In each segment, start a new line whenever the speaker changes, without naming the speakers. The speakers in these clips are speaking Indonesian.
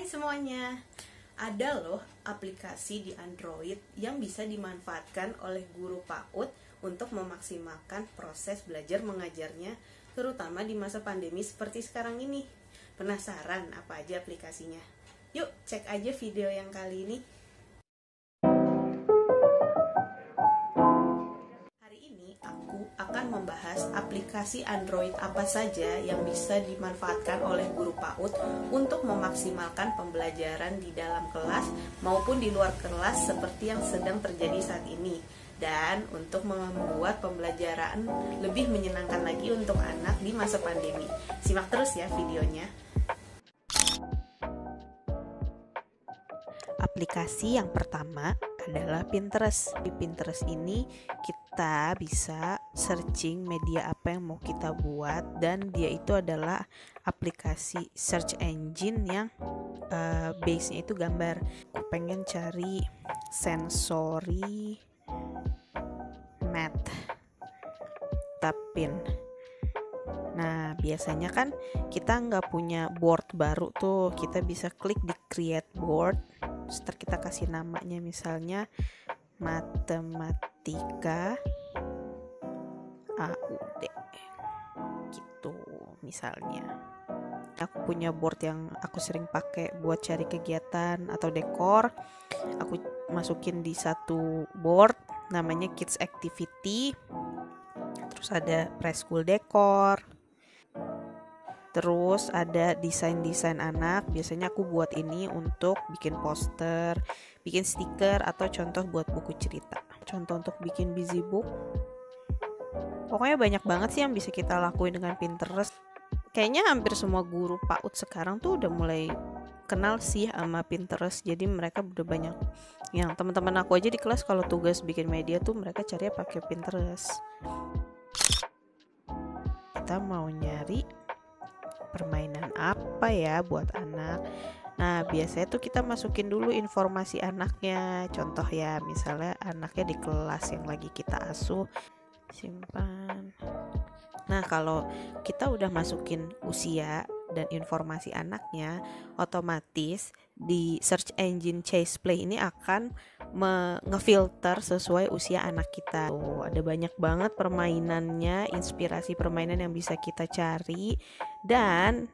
Hai semuanya, ada loh aplikasi di Android yang bisa dimanfaatkan oleh guru PAUD untuk memaksimalkan proses belajar mengajarnya, terutama di masa pandemi seperti sekarang ini. Penasaran apa aja aplikasinya? Yuk cek aja video yang kali ini. Hari ini aku akan membahas aplikasi Android apa saja yang bisa dimanfaatkan oleh guru PAUD untuk memaksimalkan pembelajaran di dalam kelas maupun di luar kelas seperti yang sedang terjadi saat ini, dan untuk membuat pembelajaran lebih menyenangkan lagi untuk anak di masa pandemi. Simak terus ya videonya. Aplikasi yang pertama adalah Pinterest. Di Pinterest ini kita bisa searching media apa yang mau kita buat, dan dia itu adalah aplikasi search engine yang base-nya itu gambar. Aku pengen cari sensory math tapin. Nah, biasanya kan kita nggak punya board baru tuh, kita bisa klik di create board, terus kita kasih namanya misalnya matematika AUD gitu misalnya. Aku punya board yang aku sering pakai buat cari kegiatan atau dekor. Aku masukin di satu board namanya kids activity, terus ada preschool decor, terus ada desain-desain anak. Biasanya aku buat ini untuk bikin poster, bikin stiker, atau contoh buat buku cerita. Contoh untuk bikin busy book. Pokoknya banyak banget sih yang bisa kita lakuin dengan Pinterest. Kayaknya hampir semua guru PAUD sekarang tuh udah mulai kenal sih sama Pinterest. Jadi mereka udah banyak, yang teman-teman aku aja di kelas kalau tugas bikin media tuh mereka carinya pakai Pinterest. Kita mau nyari permainan apa ya buat anak. Nah, biasanya tuh kita masukin dulu informasi anaknya. Contoh ya, misalnya anaknya di kelas yang lagi kita asuh, simpan. Nah, kalau kita udah masukin usia dan informasi anaknya, otomatis di search engine Chase Play ini akan ngefilter sesuai usia anak kita. Tuh, ada banyak banget permainannya, inspirasi permainan yang bisa kita cari, dan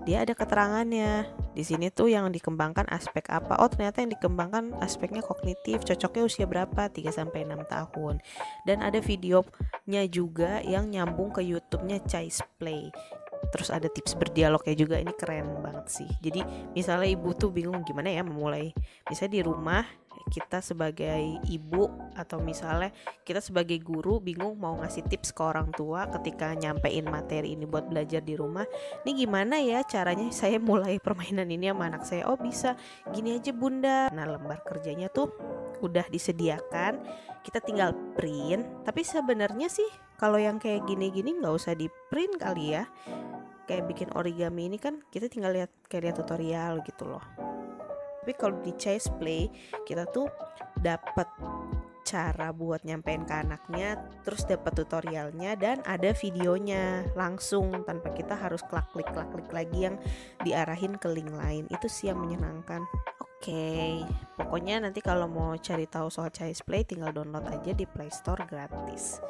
dia ada keterangannya. Di sini tuh yang dikembangkan aspek apa? Oh, ternyata yang dikembangkan aspeknya kognitif, cocoknya usia berapa? 3-6 tahun. Dan ada videonya juga yang nyambung ke YouTube-nya Chase Play. Terus ada tips berdialognya juga, ini keren banget sih. Jadi misalnya ibu tuh bingung gimana ya memulai, misalnya di rumah kita sebagai ibu atau misalnya kita sebagai guru bingung mau ngasih tips ke orang tua ketika nyampein materi ini buat belajar di rumah. Ini gimana ya caranya saya mulai permainan ini sama anak saya? Oh, bisa gini aja bunda. Nah, lembar kerjanya tuh udah disediakan, kita tinggal print. Tapi sebenarnya sih kalau yang kayak gini-gini nggak usah di print kali ya. Kayak bikin origami ini kan kita tinggal lihat tutorial gitu loh. Tapi kalau di Chase Play kita tuh dapat cara buat nyampein ke anaknya, terus dapat tutorialnya dan ada videonya langsung tanpa kita harus klik lagi yang diarahin ke link lain. Itu sih yang menyenangkan. Oke, pokoknya nanti kalau mau cari tahu soal Chase Play tinggal download aja di Play Store gratis.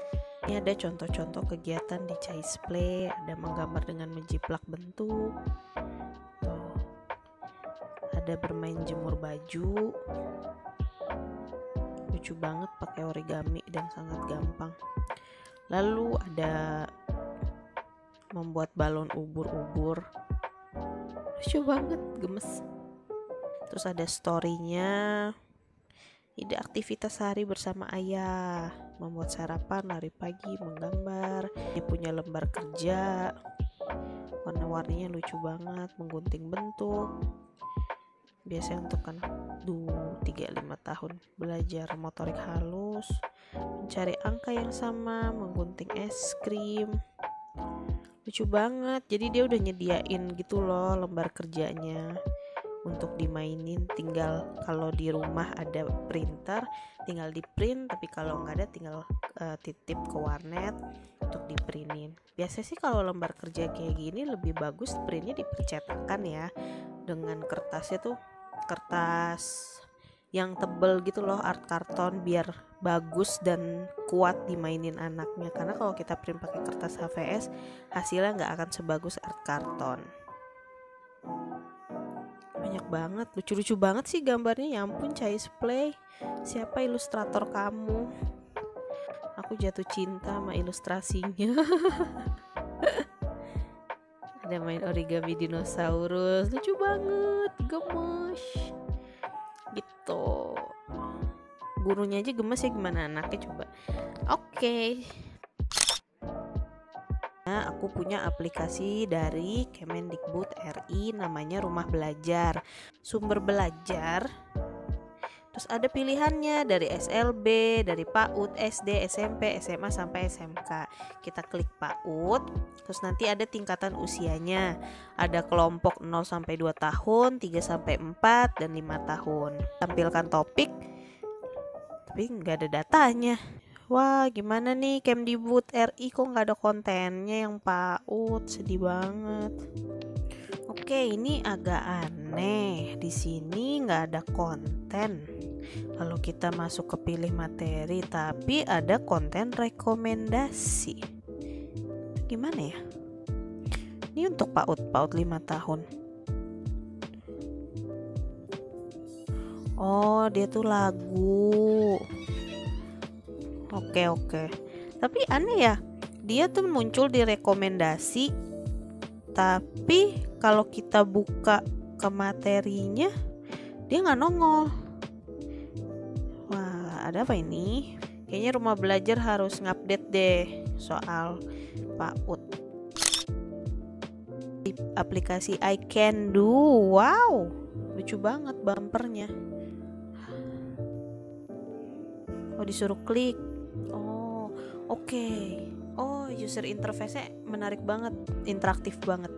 Ini ada contoh-contoh kegiatan di Chase Play, ada menggambar dengan menjiplak bentuk. Tuh. Ada bermain jemur baju. Lucu banget pakai origami dan sangat gampang. Lalu ada membuat balon ubur-ubur. Lucu banget, gemes. Terus ada story-nya. Ide aktivitas sehari bersama ayah, membuat sarapan, lari pagi, menggambar. Ini punya lembar kerja, warna-warninya lucu banget, menggunting bentuk. Biasanya untuk anak 3-5 tahun, belajar motorik halus, mencari angka yang sama, menggunting es krim. Lucu banget, jadi dia udah nyediain gitu loh lembar kerjanya untuk dimainin. Tinggal kalau di rumah ada printer tinggal di print, tapi kalau nggak ada tinggal titip ke warnet untuk di printin. Biasanya sih kalau lembar kerja kayak gini lebih bagus printnya di percetakan ya, dengan kertasnya tuh kertas yang tebel gitu loh, art karton, biar bagus dan kuat dimainin anaknya. Karena kalau kita print pakai kertas HVS hasilnya nggak akan sebagus art karton. Banyak banget, lucu-lucu banget sih gambarnya, ya ampun. Child's Play, siapa ilustrator kamu? Aku jatuh cinta sama ilustrasinya. Ada main origami dinosaurus, lucu banget, gemes gitu. Gurunya aja gemes ya, gimana anaknya coba. Oke. Nah, aku punya aplikasi dari Kemendikbud RI, namanya Rumah Belajar. Sumber belajar, terus ada pilihannya dari SLB, dari PAUD, SD, SMP, SMA sampai SMK. Kita klik PAUD, terus nanti ada tingkatan usianya. Ada kelompok 0 sampai 2 tahun, 3 sampai 4 dan 5 tahun. Tampilkan topik, tapi nggak ada datanya. Wah, gimana nih Kemdikbud RI, kok nggak ada kontennya yang PAUD, sedih banget. Oke, ini agak aneh. Di sini nggak ada konten. Lalu kita masuk ke pilih materi, tapi ada konten rekomendasi. Gimana ya? Ini untuk PAUD 5 tahun. Oh, dia tuh lagu. Oke. Tapi aneh ya, dia tuh muncul di rekomendasi, tapi kalau kita buka ke materinya dia nggak nongol. Wah, ada apa ini? Kayaknya Rumah Belajar harus ngupdate deh soal PAUD. Aplikasi I Can Do, wow, lucu banget bumpernya. Oh, disuruh klik. Oh, oke. Oh, user interface-nya menarik banget, interaktif banget.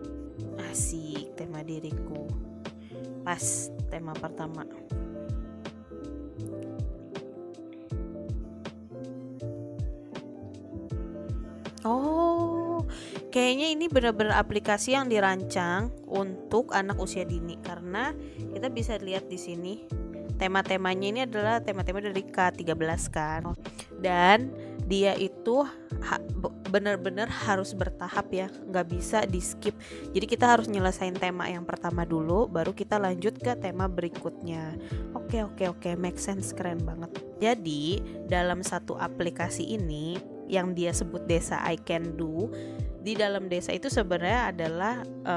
Asik, tema diriku. Pas tema pertama. Oh, kayaknya ini benar-benar aplikasi yang dirancang untuk anak usia dini, karena kita bisa lihat di sini tema-temanya ini adalah tema-tema dari K13 kan. Dan dia itu benar-benar harus bertahap ya, nggak bisa di skip. Jadi kita harus nyelesain tema yang pertama dulu, baru kita lanjut ke tema berikutnya. Oke, make sense, keren banget. Jadi dalam satu aplikasi ini yang dia sebut Desa I Can Do, di dalam desa itu sebenarnya adalah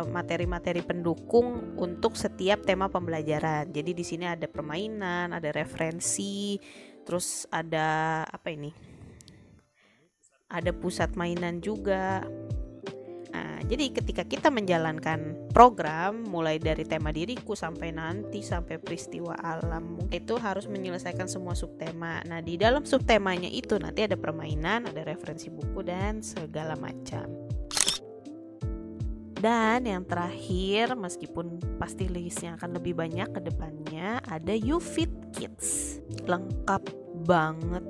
materi-materi pendukung untuk setiap tema pembelajaran. Jadi di sini ada permainan, ada referensi, terus ada apa ini? Ada pusat mainan juga. Nah, jadi ketika kita menjalankan program mulai dari tema diriku sampai peristiwa alam, itu harus menyelesaikan semua subtema. Nah, di dalam subtemanya itu nanti ada permainan, ada referensi buku dan segala macam. Dan yang terakhir, meskipun pasti listnya akan lebih banyak ke depannya, ada YouFit Kids. Lengkap banget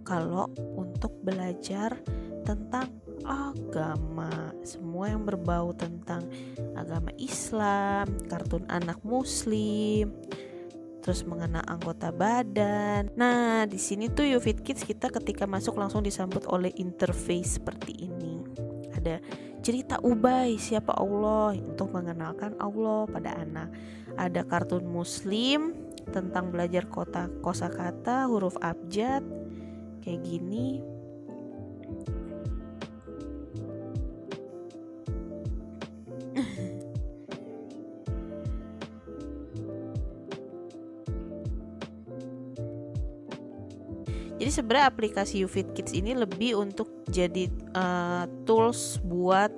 kalau untuk belajar tentang agama, semua yang berbau tentang agama Islam, kartun anak muslim, terus mengenal anggota badan. Nah, di sini tuh YouFit Kids kita ketika masuk langsung disambut oleh interface seperti ini. Ada cerita Ubay siapa Allah untuk mengenalkan Allah pada anak. Ada kartun muslim tentang belajar kosakata, huruf abjad kayak gini. Jadi sebenarnya aplikasi YouFit Kids ini lebih untuk jadi tools buat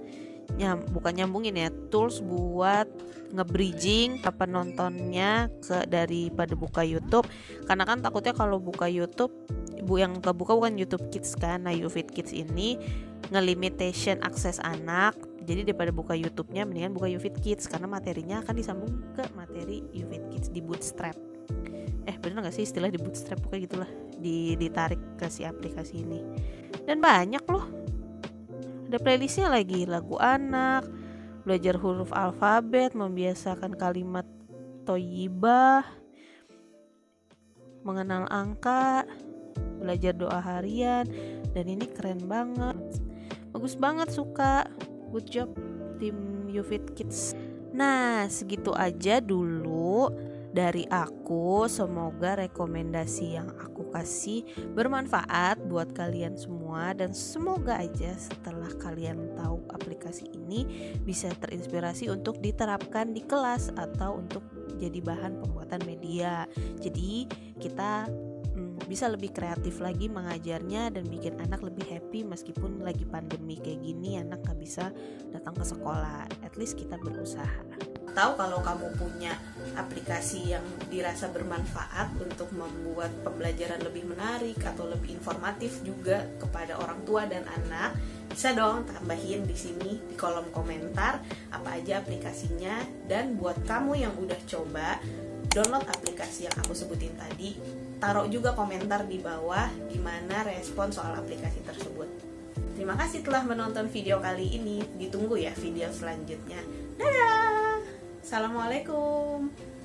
bukan nyambungin ya, tools buat nge-bridging penontonnya daripada buka YouTube. Karena kan takutnya kalau buka YouTube, yang kebuka bukan YouTube Kids kan. Nah, YouFit Kids ini nge-limitation akses anak. Jadi daripada buka YouTube-nya, mendingan buka YouFit Kids karena materinya akan disambung ke materi YouFit Kids di bootstrap. Bener gak sih istilah di bootstrap? Pokoknya gitulah, ditarik ke si aplikasi ini. Dan banyak loh, ada playlistnya lagi, lagu anak, belajar huruf alfabet, membiasakan kalimat thayyibah, mengenal angka, belajar doa harian. Dan ini keren banget, bagus banget, suka. Good job tim YouFit Kids. Nah, segitu aja dulu dari aku. Semoga rekomendasi yang aku kasih bermanfaat buat kalian semua, dan semoga aja setelah kalian tahu aplikasi ini bisa terinspirasi untuk diterapkan di kelas atau untuk jadi bahan pembuatan media. Jadi kita bisa lebih kreatif lagi mengajarnya dan bikin anak lebih happy. Meskipun lagi pandemi kayak gini anak gak bisa datang ke sekolah, at least kita berusaha. Tahu kalau kamu punya aplikasi yang dirasa bermanfaat untuk membuat pembelajaran lebih menarik atau lebih informatif juga kepada orang tua dan anak, bisa dong tambahin di sini di kolom komentar apa aja aplikasinya. Dan buat kamu yang udah coba download aplikasi yang aku sebutin tadi, taruh juga komentar di bawah gimana respon soal aplikasi tersebut. Terima kasih telah menonton video kali ini. Ditunggu ya video selanjutnya. Dadah! Assalamualaikum.